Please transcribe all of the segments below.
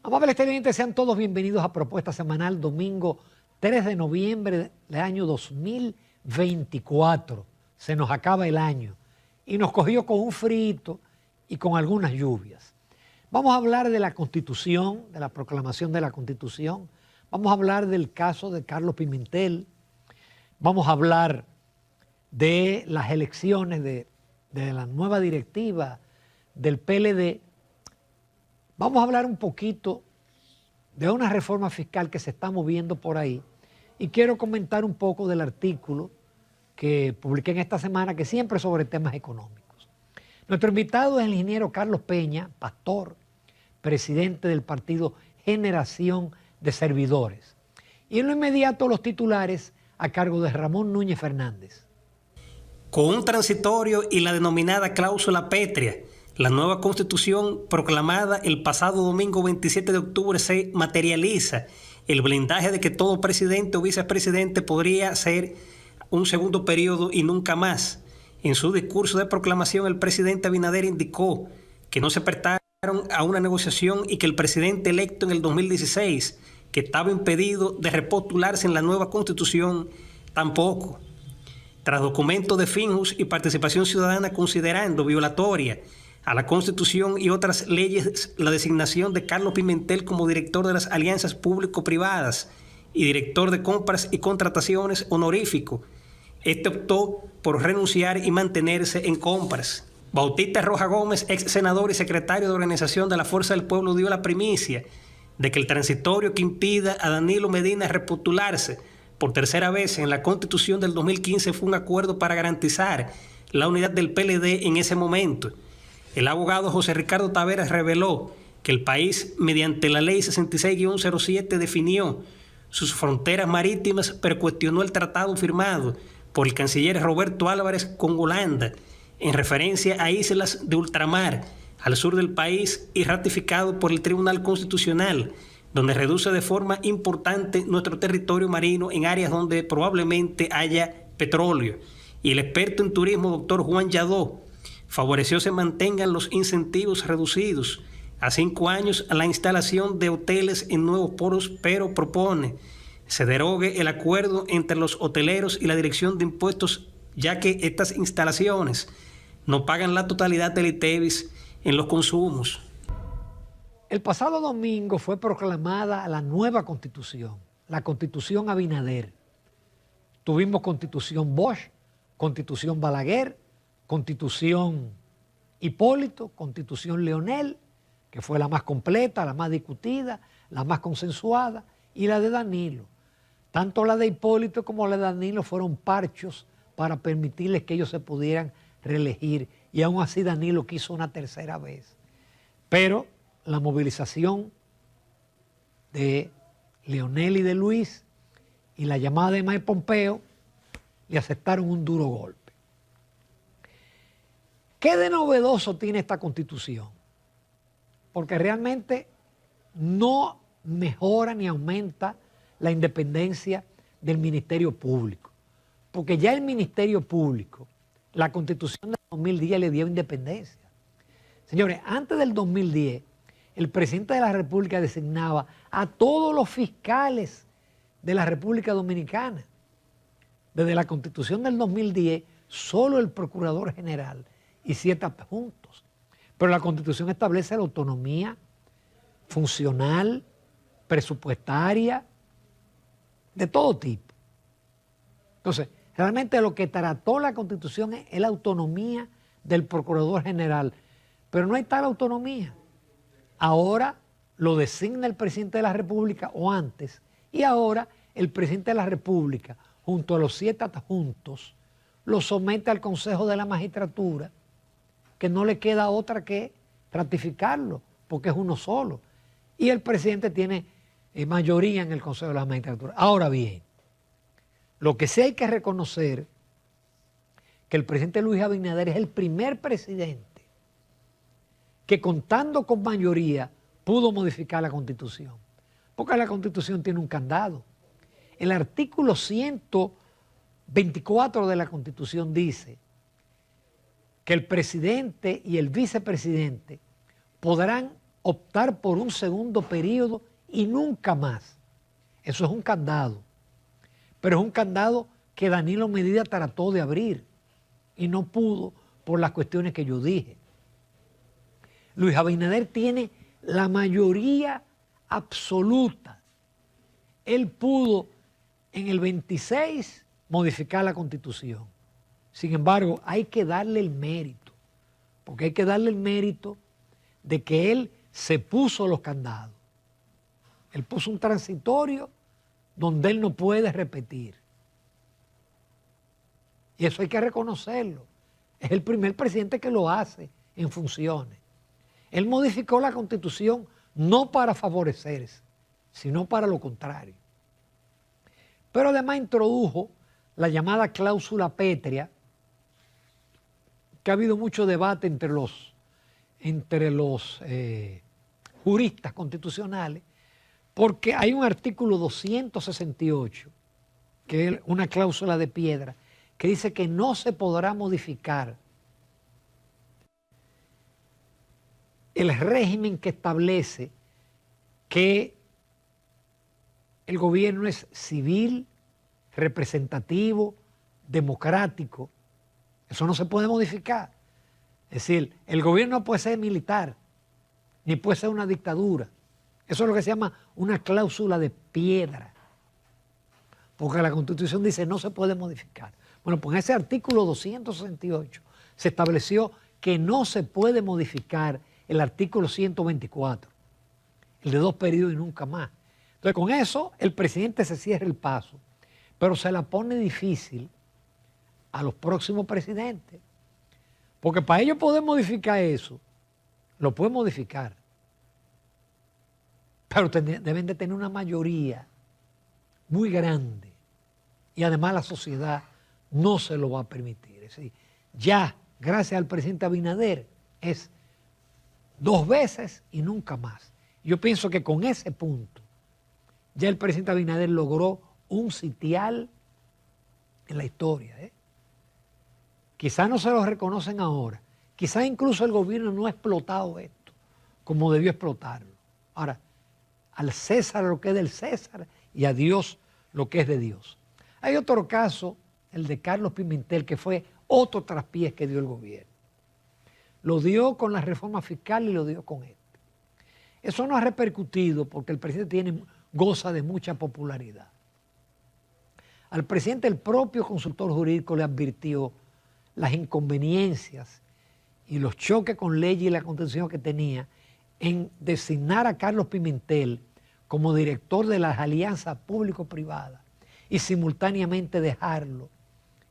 Amables televidentes, sean todos bienvenidos a Propuesta Semanal, domingo 3 de noviembre del año 2024. Se nos acaba el año y nos cogió con un frito y con algunas lluvias. Vamos a hablar de la Constitución, de la proclamación de la Constitución. Vamos a hablar del caso de Carlos Pimentel. Vamos a hablar de las elecciones de la nueva directiva del PLD. Vamos a hablar un poquito de una reforma fiscal que se está moviendo por ahí y quiero comentar un poco del artículo que publiqué en esta semana, que siempre es sobre temas económicos. Nuestro invitado es el ingeniero Carlos Peña, pastor, presidente del partido Generación de Servidores. Y en lo inmediato los titulares a cargo de Ramón Núñez Fernández. Con un transitorio y la denominada cláusula pétrea, la nueva Constitución proclamada el pasado domingo 27 de octubre se materializa el blindaje de que todo presidente o vicepresidente podría ser un segundo periodo y nunca más. En su discurso de proclamación, el presidente Abinader indicó que no se prestaron a una negociación y que el presidente electo en el 2016, que estaba impedido de repostularse en la nueva Constitución, tampoco. Tras documentos de Finjus y Participación Ciudadana considerando violatoria a la Constitución y otras leyes la designación de Carlos Pimentel como director de las alianzas público-privadas y director de compras y contrataciones honorífico, este optó por renunciar y mantenerse en compras. Bautista Roja Gómez, ex senador y secretario de Organización de la Fuerza del Pueblo, dio la primicia de que el transitorio que impida a Danilo Medina repostularse por tercera vez en la Constitución del 2015 fue un acuerdo para garantizar la unidad del PLD en ese momento. El abogado José Ricardo Taveras reveló que el país, mediante la ley 66-07, definió sus fronteras marítimas, pero cuestionó el tratado firmado por el canciller Roberto Álvarez con Holanda, en referencia a islas de ultramar al sur del país y ratificado por el Tribunal Constitucional, donde reduce de forma importante nuestro territorio marino en áreas donde probablemente haya petróleo. Y el experto en turismo, doctor Juan Yadó, favoreció se mantengan los incentivos reducidos a 5 años a la instalación de hoteles en nuevos poros, pero propone se derogue el acuerdo entre los hoteleros y la Dirección de Impuestos, ya que estas instalaciones no pagan la totalidad del ITEVIS en los consumos. El pasado domingo fue proclamada la nueva Constitución, la Constitución Abinader. Tuvimos Constitución Bosch, Constitución Balaguer, Constitución Hipólito, Constitución Leonel, que fue la más completa, la más discutida, la más consensuada, y la de Danilo. Tanto la de Hipólito como la de Danilo fueron parchos para permitirles que ellos se pudieran reelegir, y aún así Danilo quiso una tercera vez. Pero la movilización de Leonel y de Luis y la llamada de Mike Pompeo le aceptaron un duro golpe. ¿Qué de novedoso tiene esta Constitución? Porque realmente no mejora ni aumenta la independencia del Ministerio Público. Porque ya el Ministerio Público, la Constitución del 2010 le dio independencia. Señores, antes del 2010, el presidente de la República designaba a todos los fiscales de la República Dominicana. Desde la Constitución del 2010, solo el Procurador General y 7 adjuntos. Pero la Constitución establece la autonomía funcional, presupuestaria, de todo tipo. Entonces, realmente lo que trató la Constitución es la autonomía del Procurador General, pero no hay tal autonomía. Ahora lo designa el presidente de la República, o antes, y ahora el presidente de la República, junto a los 7 adjuntos, lo somete al Consejo de la Magistratura, que no le queda otra que ratificarlo, porque es uno solo. Y el presidente tiene mayoría en el Consejo de la Magistratura. Ahora bien, lo que sí hay que reconocer que el presidente Luis Abinader es el primer presidente que, contando con mayoría, pudo modificar la Constitución. Porque la Constitución tiene un candado. El artículo 124 de la Constitución dice que el presidente y el vicepresidente podrán optar por un segundo periodo y nunca más. Eso es un candado. Pero es un candado que Danilo Medina trató de abrir y no pudo por las cuestiones que yo dije. Luis Abinader tiene la mayoría absoluta. Él pudo en el 26 modificar la Constitución. Sin embargo, hay que darle el mérito, porque hay que darle el mérito de que él se puso los candados. Él puso un transitorio donde él no puede repetir. Y eso hay que reconocerlo. Es el primer presidente que lo hace en funciones. Él modificó la Constitución no para favorecerse, sino para lo contrario. Pero además introdujo la llamada cláusula pétrea, que ha habido mucho debate entre los juristas constitucionales, porque hay un artículo 268, que es una cláusula de piedra, que dice que no se podrá modificar el régimen que establece que el gobierno es civil, representativo, democrático. Eso no se puede modificar. Es decir, el gobierno no puede ser militar, ni puede ser una dictadura. Eso es lo que se llama una cláusula de piedra. Porque la Constitución dice no se puede modificar. Bueno, pues en ese artículo 268 se estableció que no se puede modificar el artículo 124, el de 2 periodos y nunca más. Entonces, con eso, el presidente se cierra el paso, pero se la pone difícil a los próximos presidentes. Porque para ellos poder modificar eso, lo pueden modificar. Pero deben de tener una mayoría muy grande. Y además la sociedad no se lo va a permitir. Es decir, ya, gracias al presidente Abinader, es 2 veces y nunca más. Yo pienso que con ese punto, ya el presidente Abinader logró un sitial en la historia. Quizás no se lo reconocen ahora. Quizás incluso el gobierno no ha explotado esto como debió explotarlo. Ahora, al César lo que es del César y a Dios lo que es de Dios. Hay otro caso, el de Carlos Pimentel, que fue otro traspiés que dio el gobierno. Lo dio con la reforma fiscal y lo dio con este. Eso no ha repercutido porque el presidente goza de mucha popularidad. Al presidente el propio consultor jurídico le advirtió las inconveniencias y los choques con leyes y la Constitución que tenía en designar a Carlos Pimentel como director de las alianzas público-privadas y simultáneamente dejarlo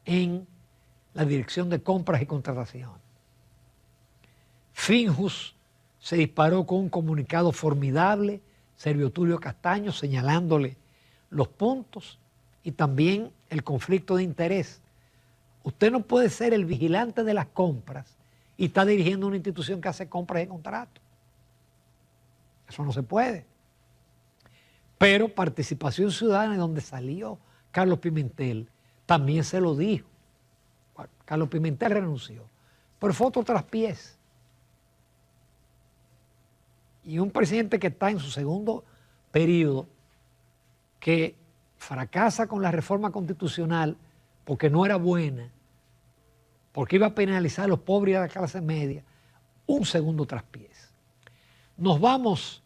en la dirección de compras y contrataciones. Finjus se disparó con un comunicado formidable, Servio Tulio Castaño, señalándole los puntos y también el conflicto de interés. Usted no puede ser el vigilante de las compras y está dirigiendo una institución que hace compras y contratos. Eso no se puede. Pero Participación Ciudadana, de donde salió Carlos Pimentel, también se lo dijo. Carlos Pimentel renunció, pero fue otro traspiés. Y un presidente que está en su segundo periodo, que fracasa con la reforma constitucional porque no era buena, porque iba a penalizar a los pobres y a la clase media, un segundo traspiés. Nos vamos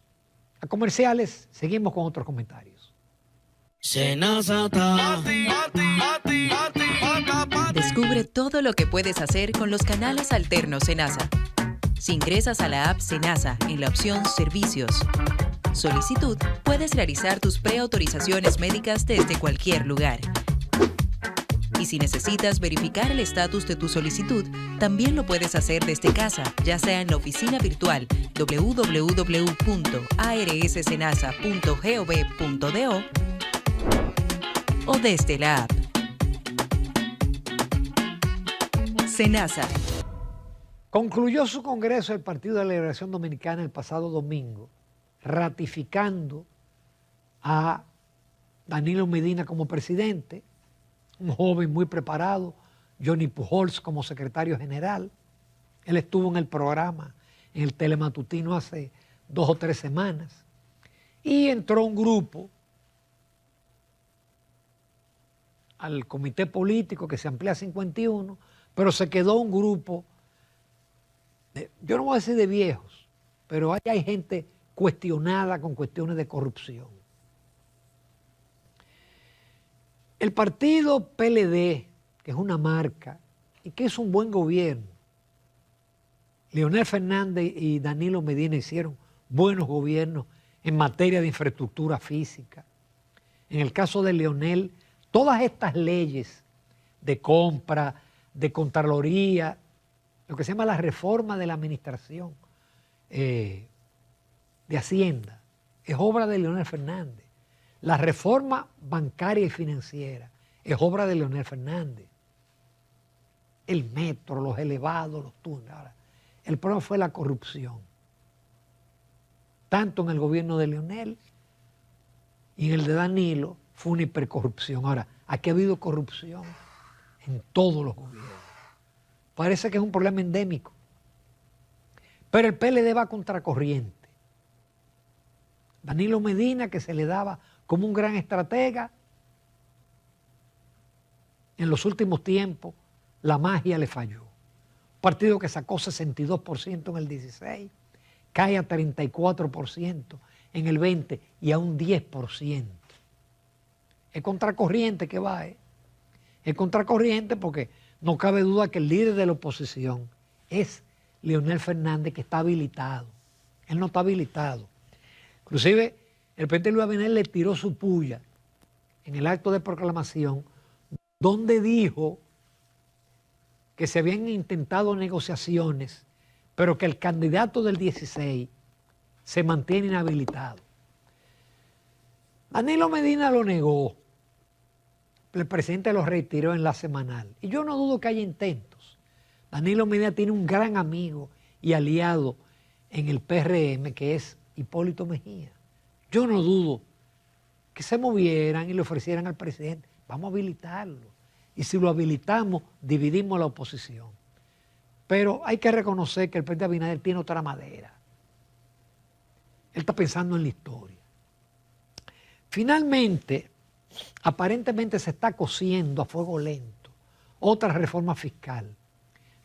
a comerciales, seguimos con otros comentarios. Descubre todo lo que puedes hacer con los canales alternos Senasa. Si ingresas a la app Senasa en la opción Servicios, Solicitud, puedes realizar tus preautorizaciones médicas desde cualquier lugar. Y si necesitas verificar el estatus de tu solicitud, también lo puedes hacer desde casa, ya sea en la oficina virtual www.arssenasa.gov.do o desde la app. Senasa. Concluyó su congreso el Partido de la Liberación Dominicana el pasado domingo, ratificando a Danilo Medina como presidente, un joven muy preparado, Johnny Pujols como secretario general. Él estuvo en el programa, en el telematutino hace 2 o 3 semanas. Y entró un grupo al comité político que se amplía a 51, pero se quedó un grupo, yo no voy a decir de viejos, pero hay gente cuestionada con cuestiones de corrupción. El partido PLD, que es una marca y que es un buen gobierno, Leonel Fernández y Danilo Medina hicieron buenos gobiernos en materia de infraestructura física. En el caso de Leonel, todas estas leyes de compra, de Contraloría, lo que se llama la reforma de la administración de Hacienda, es obra de Leonel Fernández. La reforma bancaria y financiera es obra de Leonel Fernández. El metro, los elevados, los túneles. Ahora, el problema fue la corrupción. Tanto en el gobierno de Leonel y en el de Danilo fue una hipercorrupción. Ahora, aquí ha habido corrupción en todos los gobiernos. Parece que es un problema endémico. Pero el PLD va contracorriente. Danilo Medina, que se le daba como un gran estratega, en los últimos tiempos la magia le falló. Un partido que sacó 62% en el 16, cae a 34% en el 20 y a un 10%. Es contracorriente que va, ¿eh? Es contracorriente porque no cabe duda que el líder de la oposición es Leonel Fernández, que está habilitado. Él no está habilitado. Inclusive, el presidente Luis Abinader le tiró su puya en el acto de proclamación, donde dijo que se habían intentado negociaciones, pero que el candidato del 16 se mantiene inhabilitado. Danilo Medina lo negó. El presidente lo retiró en la semanal. Y yo no dudo que haya intentos. Danilo Medina tiene un gran amigo y aliado en el PRM, que es Hipólito Mejía. Yo no dudo que se movieran y le ofrecieran al presidente, vamos a habilitarlo. Y si lo habilitamos, dividimos la oposición. Pero hay que reconocer que el presidente Abinader tiene otra madera. Él está pensando en la historia. Finalmente, aparentemente se está cociendo a fuego lento otra reforma fiscal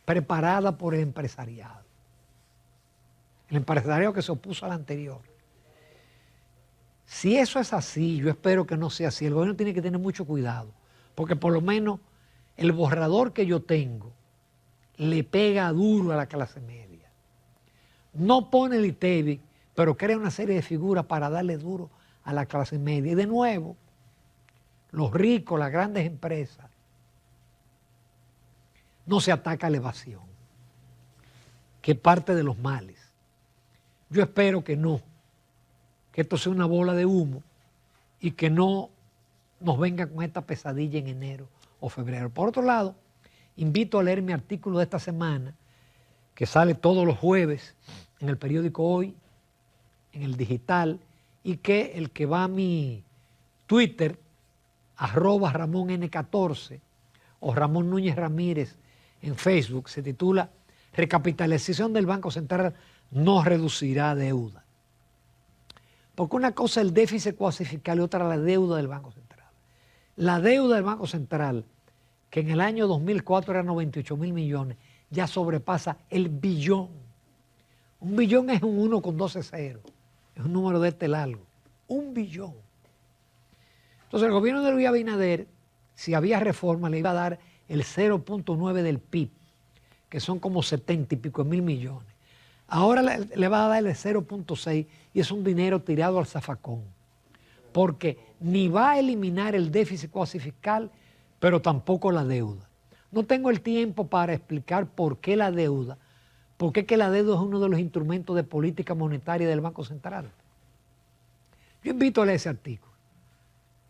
preparada por el empresariado. El empresariado que se opuso a la anterior. Si eso es así, yo espero que no sea así. El gobierno tiene que tener mucho cuidado, porque por lo menos el borrador que yo tengo le pega duro a la clase media. No pone el ITEVI, pero crea una serie de figuras para darle duro a la clase media. Y de nuevo, los ricos, las grandes empresas, no se ataca a la evasión, que es parte de los males. Yo espero que no, que esto sea una bola de humo y que no nos venga con esta pesadilla en enero o febrero. Por otro lado, invito a leer mi artículo de esta semana, que sale todos los jueves en el periódico Hoy, en el digital, y que el que va a mi Twitter, @RamonN14 o Ramón Núñez Ramírez en Facebook, se titula Recapitalización del Banco Central no reducirá deuda. Porque una cosa es el déficit cuasi-fiscal y otra la deuda del Banco Central. La deuda del Banco Central, que en el año 2004 era 98.000 millones, ya sobrepasa el billón. Un billón es un 1 con 12 ceros. Es un número de este largo. Un billón. Entonces el gobierno de Luis Abinader, si había reforma, le iba a dar el 0.9 del PIB, que son como 70 y pico mil millones. Ahora le va a dar el 0.6 y es un dinero tirado al zafacón, porque ni va a eliminar el déficit cuasi fiscal, pero tampoco la deuda. No tengo el tiempo para explicar por qué la deuda, por qué que la deuda es uno de los instrumentos de política monetaria del Banco Central. Yo invito a leer ese artículo.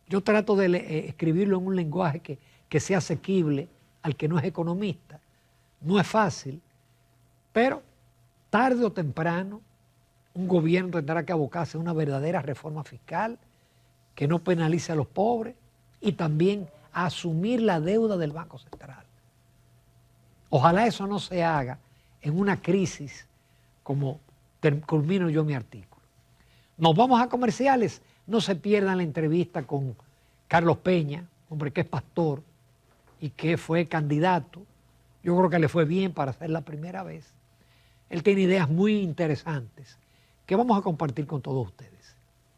Yo trato de escribirlo en un lenguaje que sea asequible al que no es economista. No es fácil, pero tarde o temprano un gobierno tendrá que abocarse a una verdadera reforma fiscal que no penalice a los pobres y también a asumir la deuda del Banco Central. Ojalá eso no se haga en una crisis como culmino yo mi artículo. Nos vamos a comerciales. No se pierdan la entrevista con Carlos Peña, hombre que es pastor y que fue candidato. Yo creo que le fue bien para ser la primera vez. Él tiene ideas muy interesantes que vamos a compartir con todos ustedes.